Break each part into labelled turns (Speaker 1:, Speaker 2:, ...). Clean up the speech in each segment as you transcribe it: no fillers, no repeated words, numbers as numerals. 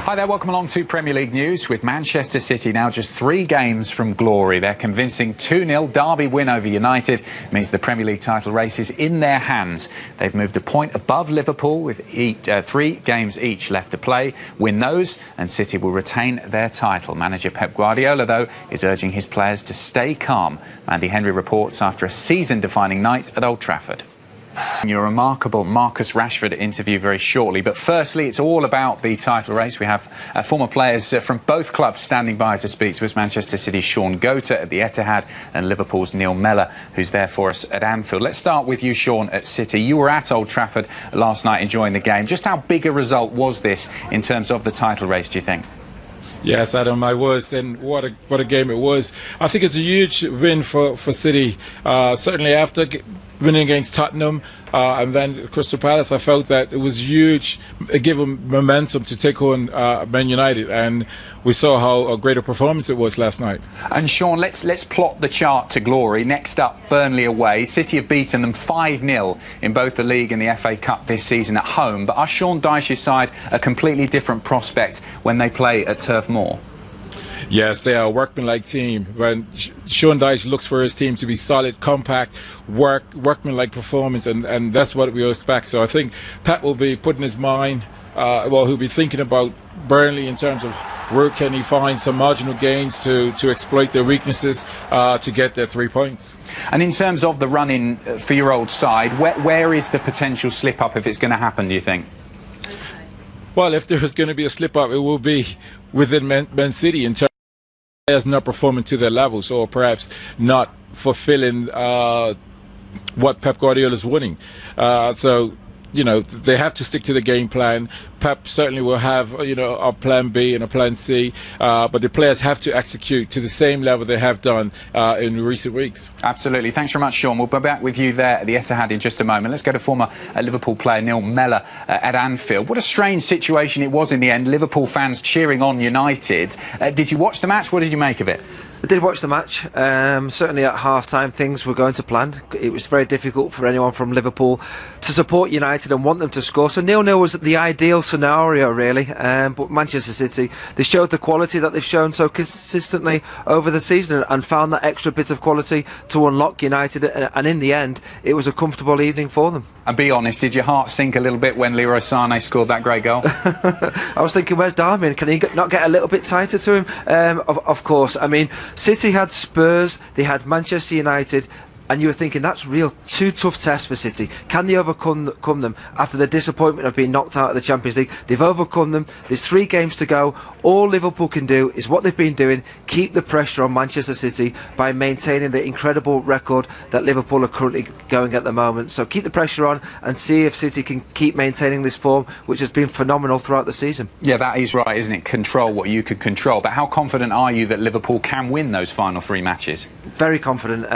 Speaker 1: Hi there, welcome along to Premier League News. With Manchester City now just 3 games from glory. Their convincing 2-0 derby win over United means the Premier League title race is in their hands. They've moved a point above Liverpool with 3 games each left to play. Win those and City will retain their title. Manager Pep Guardiola, though, is urging his players to stay calm. Andy Henry reports after a season-defining night at Old Trafford. Your remarkable Marcus Rashford interview very shortly. But firstly, it's all about the title race. We have former players from both clubs standing by to speak to us. Manchester City's Sean Goater at the Etihad and Liverpool's Neil Mellor, who's there for us at Anfield. Let's start with you, Sean, at City. You were at Old Trafford last night enjoying the game. Just how big a result was this in terms of the title race, do you think?
Speaker 2: Yes, Adam, I was, and what a game it was. I think it's a huge win for City. Certainly after winning against Tottenham and then Crystal Palace, I felt that it was huge. It gave them momentum to take on Man United, and we saw how great a performance it was last night.
Speaker 1: And Sean, let's plot the chart to glory. Next up, Burnley away. City have beaten them 5-0 in both the League and the FA Cup this season at home. But are Sean Dyche's side a completely different prospect when they play at Turf Moor?
Speaker 2: Yes, they are a workmanlike team. When Sean Dyche looks for his team to be solid, compact, workmanlike performance, and that's what we expect. So I think Pep will be putting his mind, he'll be thinking about Burnley in terms of where can he find some marginal gains to exploit their weaknesses to get their 3 points.
Speaker 1: And in terms of the run-in for your old side, where is the potential slip-up if it's going to happen, do you think?
Speaker 2: Well, if there is going to be a slip-up, it will be within Man City in terms of players not performing to their levels, or perhaps not fulfilling what Pep Guardiola is wanting. So, they have to stick to the game plan. Pep certainly will have, a plan B and a plan C, but the players have to execute to the same level they have done in recent weeks.
Speaker 1: Absolutely. Thanks very much, Sean. We'll be back with you there at the Etihad in just a moment. Let's go to former Liverpool player Neil Mellor at Anfield. What a strange situation it was in the end. Liverpool fans cheering on United. Did you watch the match? What did you make of it?
Speaker 3: I did watch the match. Certainly at half-time things were going to plan. It was very difficult for anyone from Liverpool to support United and want them to score. So 0-0 was the ideal scenario, really. But Manchester City, they showed the quality that they've shown so consistently over the season and found that extra bit of quality to unlock United. And in the end, it was a comfortable evening for them.
Speaker 1: And be honest, did your heart sink a little bit when Leroy Sané scored that great goal?
Speaker 3: I was thinking, where's Darmian? Can he not get a little bit tighter to him? Of course. I mean, City had Spurs, they had Manchester United, and you were thinking that's two tough tests for City. Can they overcome them after the disappointment of being knocked out of the Champions League? They've overcome them. There's 3 games to go. All Liverpool can do is what they've been doing, keep the pressure on Manchester City by maintaining the incredible record that Liverpool are currently going at the moment. So keep the pressure on and see if City can keep maintaining this form, which has been phenomenal throughout the season.
Speaker 1: Yeah, that is right, isn't it? Control what you could control. But how confident are you that Liverpool can win those final 3 matches?
Speaker 3: Very confident.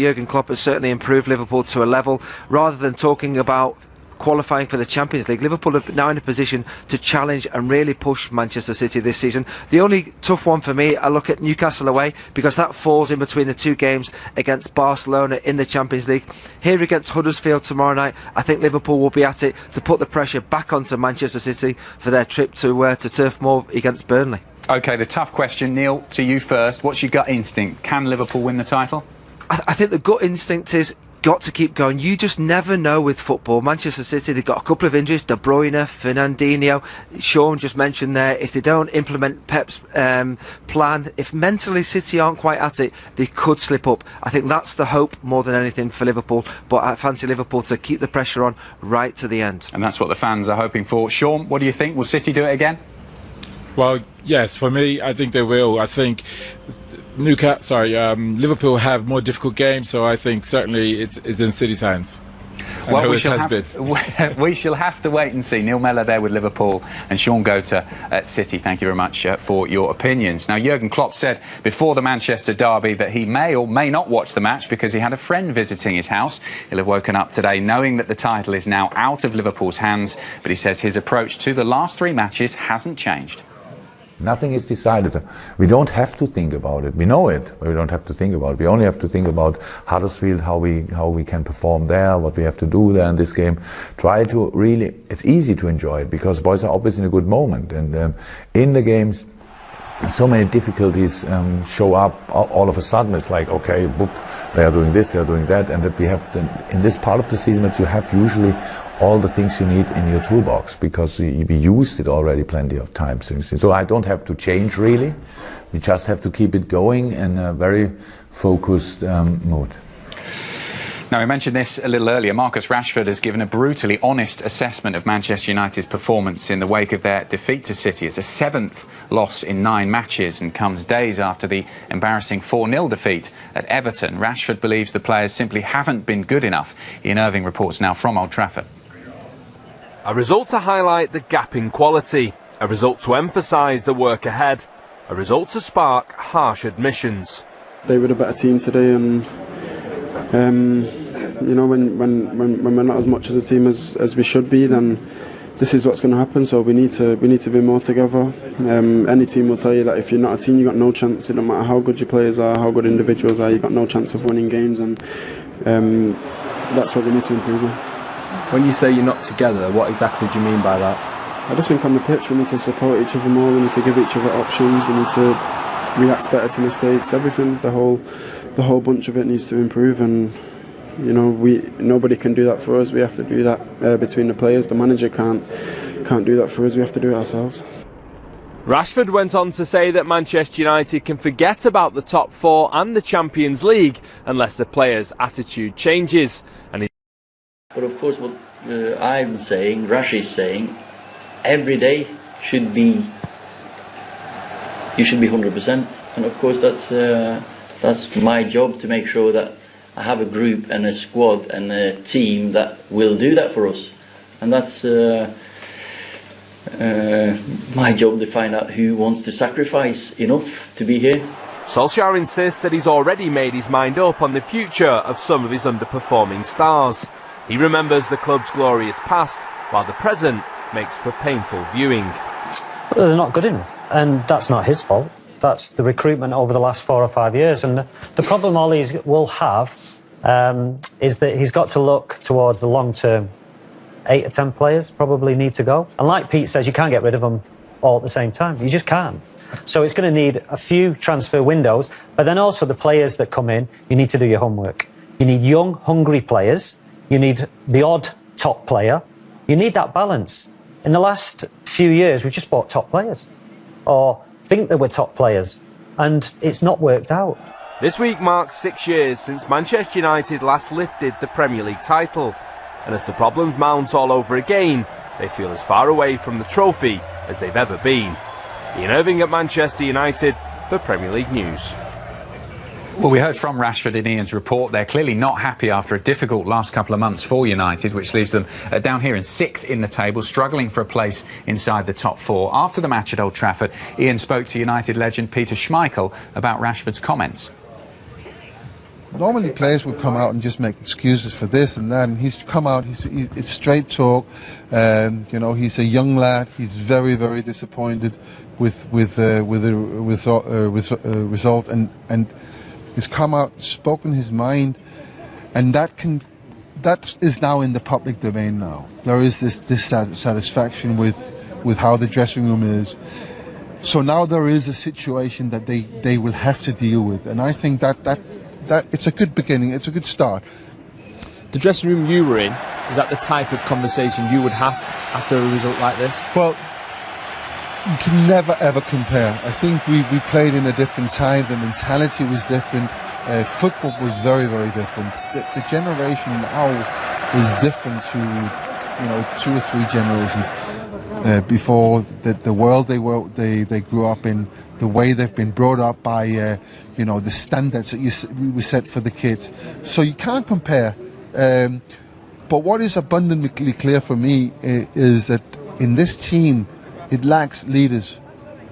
Speaker 3: Jurgen Klopp has certainly improved Liverpool to a level. Rather than talking about qualifying for the Champions League, Liverpool are now in a position to challenge and really push Manchester City this season. The only tough one for me, I look at Newcastle away, because that falls in between the 2 games against Barcelona in the Champions League. Here against Huddersfield tomorrow night, I think Liverpool will be at it to put the pressure back onto Manchester City for their trip to Turf Moor against Burnley. OK, the tough question, Neil, to you first. What's your gut instinct? Can Liverpool win the title? I think the gut instinct is got to keep going. You just never know with football. Manchester City, they've got a couple of injuries. De Bruyne, Fernandinho, Sean just mentioned there. If they don't implement Pep's plan, if mentally City aren't quite at it, they could slip up. I think that's the hope more than anything for Liverpool. But I fancy Liverpool to keep the pressure on right to the end.
Speaker 1: And that's what the fans are hoping for. Sean, what do you think? Will City do it again?
Speaker 2: Well, yes, for me, I think they will. I think Liverpool have more difficult games, so I think certainly it's in City's hands.
Speaker 1: Well, we shall have to wait and see. Neil Mellor there with Liverpool and Sean Goater at City. Thank you very much for your opinions. Now, Jurgen Klopp said before the Manchester derby that he may or may not watch the match because he had a friend visiting his house. He'll have woken up today knowing that the title is now out of Liverpool's hands, but he says his approach to the last 3 matches hasn't changed.
Speaker 4: Nothing is decided. We don't have to think about it. We know it, but we don't have to think about it. We only have to think about Huddersfield, how we can perform there, what we have to do there in this game. Try to really, it's easy to enjoy it because boys are always in a good moment. And in the games, so many difficulties show up all of a sudden. It's like, okay, boop, they are doing this, they are doing that, and that we have in this part of the season that you have usually all the things you need in your toolbox because we used it already plenty of times. So I don't have to change really. We just have to keep it going in a very focused mood.
Speaker 1: Now, we mentioned this a little earlier. Marcus Rashford has given a brutally honest assessment of Manchester United's performance in the wake of their defeat to City. It's a 7th loss in 9 matches and comes days after the embarrassing 4-0 defeat at Everton. Rashford believes the players simply haven't been good enough. Ian Irving reports now from Old Trafford.
Speaker 5: A result to highlight the gap in quality, a result to emphasise the work ahead, a result to spark harsh admissions.
Speaker 6: They were the better team today, and you know, when we're not as much as a team as we should be, then this is what's going to happen. So we need to be more together. Any team will tell you that if you're not a team, you got no chance. It don't matter how good your players are, how good individuals are, you got no chance of winning games, and that's what we need to improve on.
Speaker 7: When you say you're not together, what exactly do you mean by that?
Speaker 6: I just think on the pitch we need to support each other more. We need to give each other options. We need to react better to mistakes. Everything, the whole bunch of it needs to improve, and you know, nobody can do that for us. We have to do that between the players. The manager can't do that for us. We have to do it ourselves.
Speaker 5: Rashford went on to say that Manchester United can forget about the top 4 and the Champions League unless the players' attitude changes.
Speaker 8: But of course, what I'm saying, Rash is saying, every day should be, you should be 100%, and of course that's my job to make sure that I have a group and a squad and a team that will do that for us, and that's my job to find out who wants to sacrifice enough to be here.
Speaker 5: Solskjaer insists that he's already made his mind up on the future of some of his underperforming stars. He remembers the club's glorious past, while the present makes for painful viewing.
Speaker 9: Well, they're not good enough, and that's not his fault. That's the recruitment over the last 4 or 5 years, and the problem Ollie will have is that he's got to look towards the long term. 8 or 10 players probably need to go, and like Pete says, you can't get rid of them all at the same time. You just can't. So it's going to need a few transfer windows, but then also the players that come in, you need to do your homework. You need young, hungry players. You need the odd top player. You need that balance. In the last few years, we've just bought top players, or think they were top players, and it's not worked out.
Speaker 5: This week marks 6 years since Manchester United last lifted the Premier League title, and as the problems mount all over again, they feel as far away from the trophy as they've ever been. Ian Irving at Manchester United for Premier League News.
Speaker 1: Well, we heard from Rashford in Ian's report. They're clearly not happy after a difficult last couple of months for United, which leaves them down here in 6th in the table, struggling for a place inside the top 4. After the match at Old Trafford, Ian spoke to United legend Peter Schmeichel about Rashford's comments.
Speaker 10: Normally players would come out and just make excuses for this and that, and he's come out, it's straight talk. You know, he's a young lad, he's very, very disappointed with the result, and he's come out, spoken his mind, and that is now in the public domain now. There is this dissatisfaction with how the dressing room is. So now there is a situation that they will have to deal with, and I think that it's a good beginning, it's a good start.
Speaker 7: The dressing room you were in, is that the type of conversation you would have after a result like this?
Speaker 10: Well, you can never ever compare. I think we played in a different time, the mentality was different, football was very, very different. The generation now is different to, you know, 2 or 3 generations before. The world they grew up in, the way they've been brought up by, you know, the standards that we set for the kids. So you can't compare. But what is abundantly clear for me is that in this team, it lacks leaders.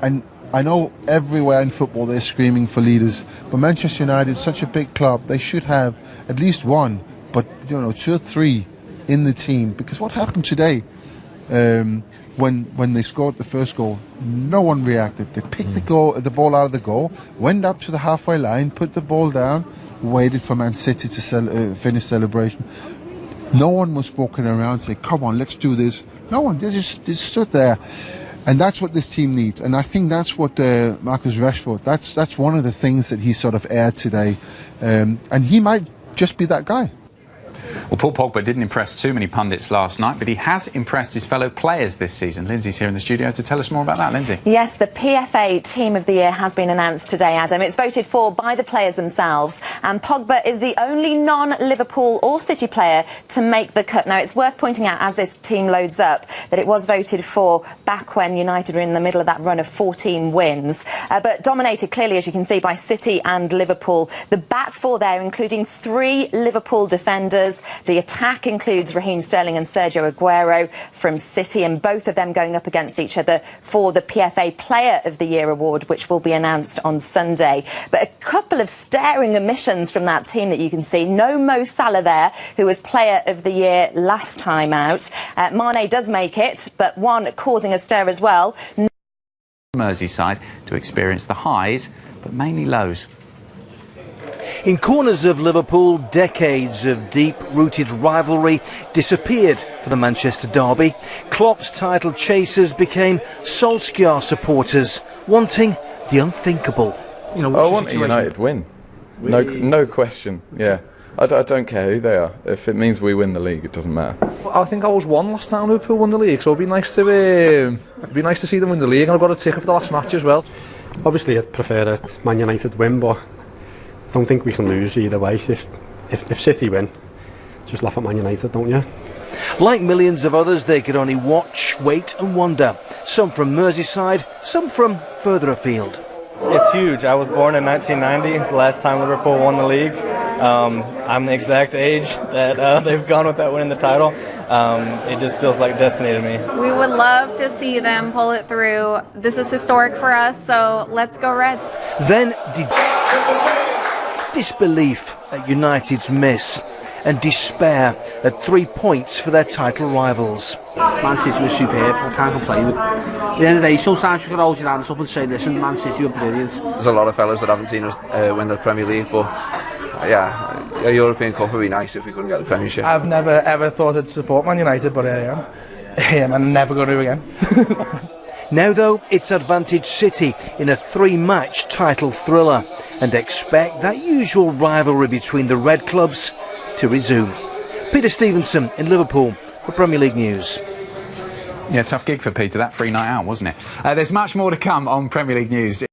Speaker 10: And I know everywhere in football they're screaming for leaders, but Manchester United is such a big club, they should have at least one, but 2 or 3 in the team. Because what happened today, When they scored the first goal, no one reacted. They picked the ball out of the goal, went up to the halfway line, put the ball down, waited for Man City to finish celebration. No one was walking around saying, "Come on, let's do this." No one. They just stood there, and that's what this team needs. And I think that's what Marcus Rashford. That's one of the things that he sort of aired today, and he might just be that guy.
Speaker 1: Well, Paul Pogba didn't impress too many pundits last night, but he has impressed his fellow players this season. Lindsay's here in the studio to tell us more about that. Lindsay.
Speaker 11: Yes, the PFA Team of the Year has been announced today, Adam. It's voted for by the players themselves, and Pogba is the only non-Liverpool or City player to make the cut. Now, it's worth pointing out, as this team loads up, that it was voted for back when United were in the middle of that run of 14 wins, but dominated clearly, as you can see, by City and Liverpool. The back four there, including 3 Liverpool defenders. The attack includes Raheem Sterling and Sergio Aguero from City, and both of them going up against each other for the PFA Player of the Year award, which will be announced on Sunday. But a couple of staring omissions from that team that you can see. No Mo Salah there, who was Player of the Year last time out. Mane does make it, but one causing a stir as well.
Speaker 1: Merseyside to experience the highs, but mainly lows.
Speaker 12: In corners of Liverpool, decades of deep-rooted rivalry disappeared for the Manchester derby. Klopp's title chasers became Solskjaer supporters, wanting the unthinkable.
Speaker 13: I want a United win. No question, yeah. I don't care who they are. If it means we win the league, it doesn't matter.
Speaker 14: I think I was one last time Liverpool won the league, so it'd be nice to see them win the league, and I've got a ticket for the last match as well.
Speaker 15: Obviously, I'd prefer a Man United win, but I don't think we can lose either way. If City win, just laugh at Man United, don't you?
Speaker 12: Like millions of others, they could only watch, wait and wonder. Some from Merseyside, some from further afield.
Speaker 16: It's huge. I was born in 1990. It's the last time Liverpool won the league. I'm the exact age that they've gone without winning the title. It just feels like destiny to me.
Speaker 17: We would love to see them pull it through. This is historic for us, so let's go Reds.
Speaker 12: Then disbelief at United's miss and despair at 3 points for their title rivals.
Speaker 18: Man City was superb, I can't complain. At the end of the day, sometimes you can hold your hands up and say, listen, Man City were brilliant.
Speaker 19: There's a lot of fellas that haven't seen us win the Premier League, but yeah, a European Cup would be nice if we couldn't get the Premiership.
Speaker 20: I've never ever thought I'd support Man United, but here I am. I'm never going to again.
Speaker 12: Now, though, it's advantage City in a 3-match title thriller, and expect that usual rivalry between the Red clubs to resume. Peter Stevenson in Liverpool for Premier League News.
Speaker 1: Yeah, tough gig for Peter, that free night out, wasn't it? There's much more to come on Premier League News.